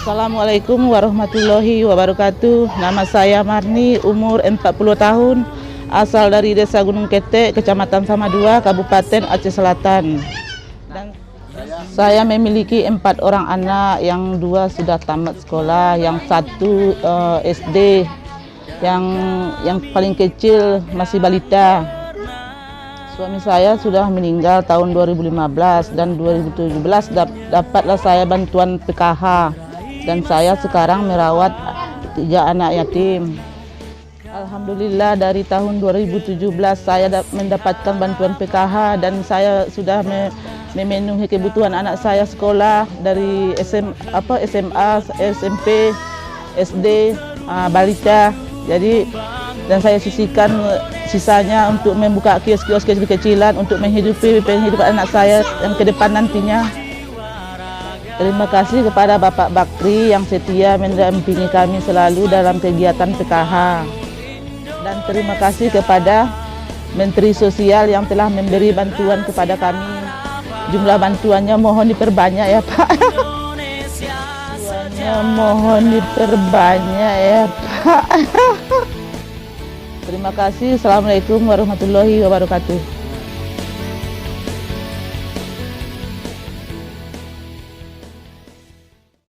Assalamualaikum warahmatullahi wabarakatuh. Nama saya Marni, umur 40 tahun, asal dari Desa Gunung Ketek, Kecamatan Samadua, Kabupaten Aceh Selatan. Dan saya memiliki 4 orang anak, yang 2 sudah tamat sekolah, yang 1 SD, yang paling kecil masih balita. Suami saya sudah meninggal tahun 2015 dan 2017 dapatlah saya bantuan PKH. Dan saya sekarang merawat 3 anak yatim. Alhamdulillah dari tahun 2017 saya mendapatkan bantuan PKH dan saya sudah memenuhi kebutuhan anak saya sekolah dari SMA, SMP, SD, balita. Jadi dan saya sisihkan sisanya untuk membuka kios-kios kecil-kecilan untuk menghidupi penghidupan anak saya yang ke depan nantinya. Terima kasih kepada Bapak Bakri yang setia mendampingi kami selalu dalam kegiatan PKH. Dan terima kasih kepada Menteri Sosial yang telah memberi bantuan kepada kami. Jumlah bantuannya mohon diperbanyak ya Pak. Bantuannya mohon diperbanyak ya Pak. Terima kasih. Assalamualaikum warahmatullahi wabarakatuh.